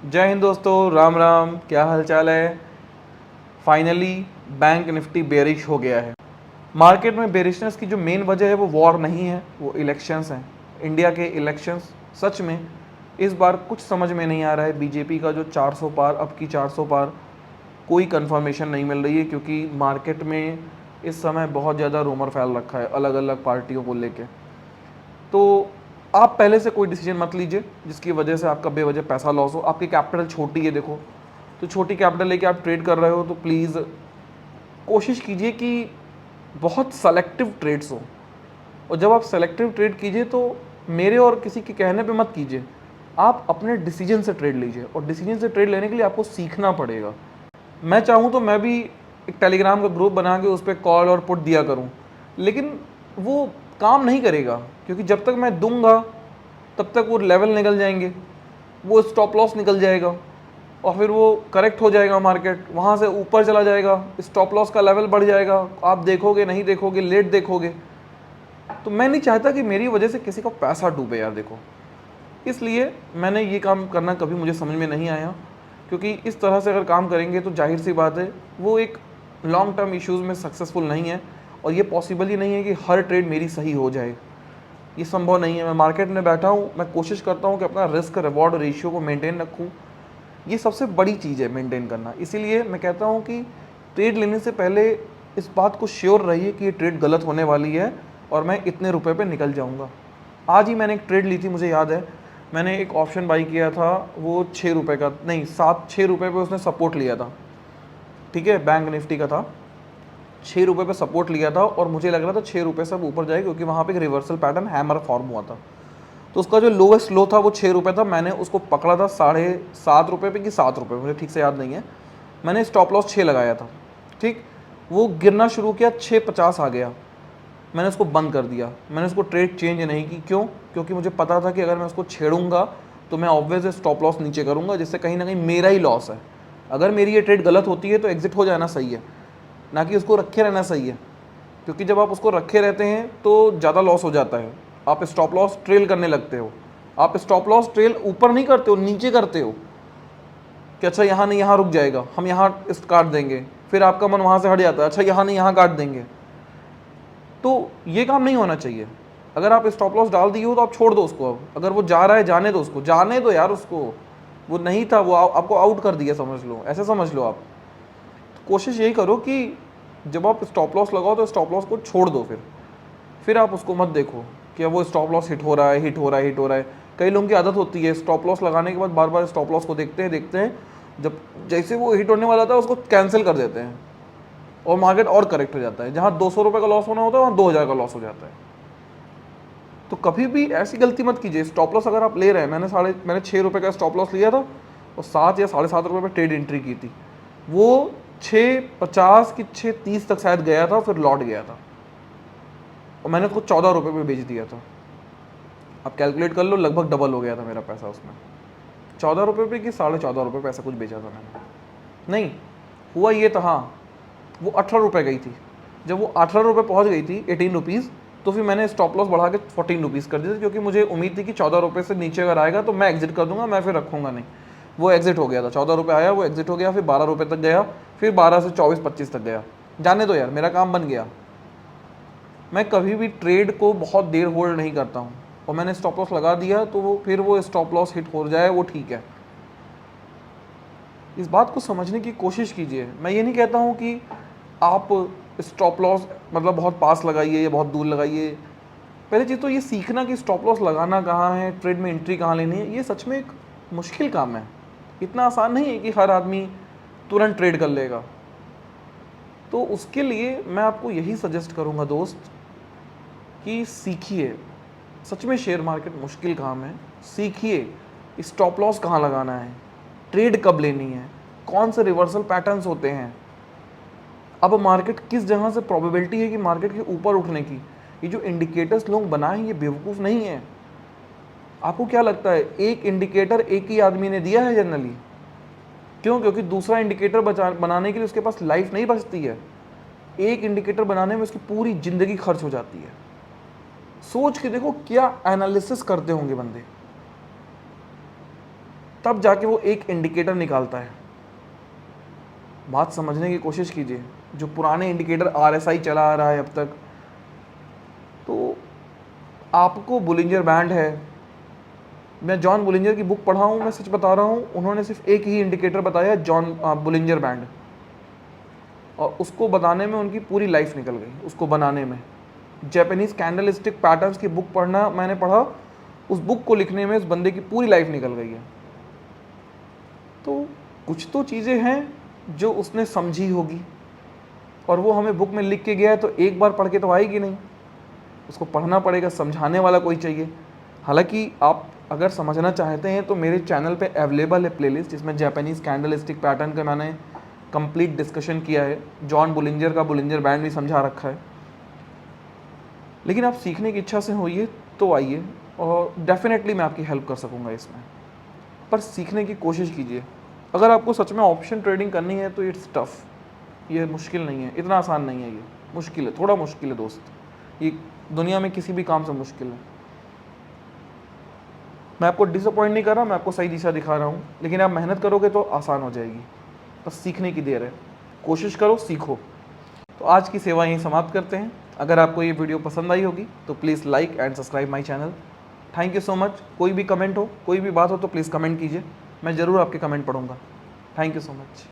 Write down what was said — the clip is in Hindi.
जय हिंद दोस्तों, राम राम। क्या हाल चाल है। फाइनली बैंक निफ्टी बेरिश हो गया है। मार्केट में बेरिशनेस की जो मेन वजह है वो वॉर नहीं है, वो इलेक्शंस हैं। इंडिया के इलेक्शंस सच में इस बार कुछ समझ में नहीं आ रहा है। बीजेपी का जो 400 पार, अब की 400 पार, कोई कंफर्मेशन नहीं मिल रही है, क्योंकि मार्केट में इस समय बहुत ज़्यादा रूमर फैल रखा है अलग अलग पार्टियों को लेके। तो आप पहले से कोई डिसीजन मत लीजिए जिसकी वजह से आपका बेवजह पैसा लॉस हो। आपकी कैपिटल छोटी है, देखो, तो छोटी कैपिटल लेके आप ट्रेड कर रहे हो तो प्लीज़ कोशिश कीजिए कि बहुत सेलेक्टिव ट्रेड्स हो। और जब आप सेलेक्टिव ट्रेड कीजिए तो मेरे और किसी के कहने पे मत कीजिए, आप अपने डिसीजन से ट्रेड लीजिए। और डिसीजन से ट्रेड लेने के लिए आपको सीखना पड़ेगा। मैं चाहूँ तो मैं भी एक टेलीग्राम का ग्रुप बना के उस पर कॉल और पुट दिया करूँ, लेकिन वो काम नहीं करेगा, क्योंकि जब तक मैं दूंगा तब तक वो लेवल निकल जाएंगे, वो स्टॉप लॉस निकल जाएगा, और फिर वो करेक्ट हो जाएगा, मार्केट वहाँ से ऊपर चला जाएगा, स्टॉप लॉस का लेवल बढ़ जाएगा, आप देखोगे नहीं देखोगे, लेट देखोगे। तो मैं नहीं चाहता कि मेरी वजह से किसी का पैसा डूबे यार, देखो। इसलिए मैंने ये काम करना कभी मुझे समझ में नहीं आया, क्योंकि इस तरह से अगर काम करेंगे तो जाहिर सी बात है वो एक लॉन्ग टर्म इश्यूज़ में सक्सेसफुल नहीं है। और ये पॉसिबल ही नहीं है कि हर ट्रेड मेरी सही हो जाए, ये संभव नहीं है। मैं मार्केट में बैठा हूँ, मैं कोशिश करता हूँ कि अपना रिस्क रिवॉर्ड रेशियो को मेंटेन रखूँ। ये सबसे बड़ी चीज़ है मेंटेन करना। इसीलिए मैं कहता हूँ कि ट्रेड लेने से पहले इस बात को श्योर रहिए कि ये ट्रेड गलत होने वाली है और मैं इतने रुपए पे निकल जाऊँगा। आज ही मैंने एक ट्रेड ली थी, मुझे याद है, मैंने एक ऑप्शन बाई किया था, वो 6 रुपये का नहीं, 7-6 रुपये पे उसने सपोर्ट लिया था। ठीक है, बैंक निफ्टी का था, 6 रुपये पे सपोर्ट लिया था, और मुझे लग रहा था 6 रुपये से अब ऊपर जाएगा, क्योंकि वहाँ पे एक रिवर्सल पैटर्न हैमर फॉर्म हुआ था। तो उसका जो लोवेस्ट लो था वो 6 रुपये था। मैंने उसको पकड़ा था 7.5 रुपये पे कि 7 रुपये, मुझे ठीक से याद नहीं है। मैंने स्टॉप लॉस 6 लगाया था। ठीक, वो गिरना शुरू किया, 6.50 आ गया, मैंने उसको बंद कर दिया। मैंने उसको ट्रेड चेंज नहीं की। क्यों? क्योंकि मुझे पता था कि अगर मैं उसको छेड़ूंगा तो मैं ऑब्वियस स्टॉप लॉस नीचे करूंगा, जिससे कहीं ना कहीं मेरा ही लॉस है। अगर मेरी ये ट्रेड गलत होती है तो एग्जिट हो जाना सही है, ना कि उसको रखे रहना सही है। क्योंकि जब आप उसको रखे रहते हैं तो ज़्यादा लॉस हो जाता है। आप स्टॉप लॉस ट्रेल करने लगते हो। आप स्टॉप लॉस ट्रेल ऊपर नहीं करते हो, नीचे करते हो, कि अच्छा यहाँ नहीं, यहाँ रुक जाएगा, हम यहाँ काट देंगे। फिर आपका मन वहाँ से हट जाता है, अच्छा यहाँ नहीं, यहाँ काट देंगे। तो ये काम नहीं होना चाहिए। अगर आप स्टॉप लॉस डाल दिए हो तो आप छोड़ दो उसको। अब अगर वो जा रहा है, जाने दो उसको, जाने दो यार उसको। वो नहीं था, वो आपको आउट कर दिया, समझ लो, ऐसे समझ लो आप। तो कोशिश यही करो कि जब आप स्टॉप लॉस लगाओ तो स्टॉप लॉस को छोड़ दो। फिर आप उसको मत देखो कि अब वो स्टॉप लॉस हिट हो रहा है, हिट हो रहा है, हिट हो रहा है। कई लोगों की आदत होती है स्टॉप लॉस लगाने के बाद बार बार स्टॉप लॉस को देखते हैं देखते हैं, जब जैसे वो हिट होने वाला था उसको कैंसिल कर देते हैं, और मार्केट और करेक्ट हो जाता है। जहाँ 200 रुपये का लॉस होना होता है वहाँ 2000 का लॉस हो जाता है। तो कभी भी ऐसी गलती मत कीजिए। स्टॉप लॉस अगर आप ले रहे हैं, मैंने 6 रुपये का स्टॉप लॉस लिया था और 7 या 7.5 रुपये पर ट्रेड एंट्री की थी। वो 6.50 की 6.30 तक शायद गया था, फिर लौट गया था, और मैंने उसको 14 रुपये पे बेच दिया था। आप कैलकुलेट कर लो, लगभग डबल हो गया था मेरा पैसा उसमें। 14 रुपये पे कि 14.5 रुपये पैसा कुछ बेचा था मैंने। नहीं, हुआ ये था, हाँ, वो 18 रुपये गई थी। जब वो 18 रुपये पहुँच गई थी, 18 रुपीज़, तो फिर मैंने स्टॉप लॉस बढ़ा के 14 रुपीज़ कर दिया था, क्योंकि मुझे उम्मीद थी कि 14 रुपये से नीचे अगर आएगा तो मैं एग्जिट कर दूंगा, मैं फिर रखूँगा नहीं। वो एग्जिट हो गया था, 14 रुपये आया, वो एग्जिट हो गया, फिर 12 रुपये तक गया, फिर 12 से 24-25 तक गया। जाने दो यार, मेरा काम बन गया। मैं कभी भी ट्रेड को बहुत देर होल्ड नहीं करता हूँ, और मैंने स्टॉप लॉस लगा दिया तो फिर वो स्टॉप लॉस हिट हो जाए वो ठीक है। इस बात को समझने की कोशिश कीजिए। मैं ये नहीं कहता हूँ कि आप स्टॉप लॉस मतलब बहुत पास लगाइए या बहुत दूर लगाइए। पहले चीज़ तो ये सीखना कि स्टॉप लॉस लगाना कहाँ है, ट्रेड में एंट्री कहाँ लेनी है, ये सच में एक मुश्किल काम है। इतना आसान नहीं है कि हर आदमी तुरंत ट्रेड कर लेगा। तो उसके लिए मैं आपको यही सजेस्ट करूँगा दोस्त, कि सीखिए। सच में शेयर मार्केट मुश्किल काम है। सीखिए स्टॉप लॉस कहाँ लगाना है, ट्रेड कब लेनी है, कौन से रिवर्सल पैटर्न्स होते हैं, अब मार्केट किस जगह से प्रोबेबिलिटी है कि मार्केट के ऊपर उठने की। ये जो इंडिकेटर्स लोग बनाए ये बेवकूफ़ नहीं है। आपको क्या लगता है एक इंडिकेटर एक ही आदमी ने दिया है जनरली? क्यों? क्योंकि दूसरा इंडिकेटर बनाने के लिए उसके पास लाइफ नहीं बचती है। एक इंडिकेटर बनाने में उसकी पूरी ज़िंदगी खर्च हो जाती है। सोच के देखो क्या एनालिसिस करते होंगे बंदे। तब जाके वो एक इंडिकेटर निकालता है। बात समझने की कोशिश कीजिए। जो पुराने इंडिकेटर RSI चला आ रहा है अब तक, तो आपको बुलिंजर बैंड है, मैं जॉन बुलिंजर की बुक पढ़ा हूँ, मैं सच बता रहा हूँ, उन्होंने सिर्फ एक ही इंडिकेटर बताया, जॉन बुलिंजर बैंड, और उसको बताने में उनकी पूरी लाइफ निकल गई, उसको बनाने में। जैपनीज कैंडलस्टिक पैटर्न्स की बुक पढ़ना मैंने पढ़ा, उस बुक को लिखने में उस बंदे की पूरी लाइफ निकल गई है। तो कुछ तो चीज़ें हैं जो उसने समझी होगी, और वो हमें बुक में लिख के गया है, तो एक बार पढ़ के तो आएगी नहीं, उसको पढ़ना पड़ेगा, समझाने वाला कोई चाहिए। हालांकि आप अगर समझना चाहते हैं तो मेरे चैनल पे अवेलेबल है प्लेलिस्ट, जिसमें जापानीज़ कैंडलस्टिक पैटर्न का मैंने कंप्लीट डिस्कशन किया है, जॉन बुलिंजर का बुलिंजर बैंड भी समझा रखा है। लेकिन आप सीखने की इच्छा से होइए तो आइए, और डेफिनेटली मैं आपकी हेल्प कर सकूँगा इसमें, पर सीखने की कोशिश कीजिए। अगर आपको सच में ऑप्शन ट्रेडिंग करनी है तो इट्स टफ, ये मुश्किल नहीं है, इतना आसान नहीं है, ये मुश्किल है, थोड़ा मुश्किल है दोस्त, ये दुनिया में किसी भी काम से मुश्किल है। मैं आपको डिसअपॉइंट नहीं कर रहा, मैं आपको सही दिशा दिखा रहा हूँ, लेकिन आप मेहनत करोगे तो आसान हो जाएगी। बस सीखने की देर है, कोशिश करो, सीखो। तो आज की सेवा यहीं समाप्त करते हैं। अगर आपको ये वीडियो पसंद आई होगी तो please like and subscribe my channel. Thank you so much. कोई भी कमेंट हो, कोई भी बात हो तो प्लीज़ कमेंट कीजिए, मैं ज़रूर आपके कमेंट पढ़ूंगा। Thank you so much.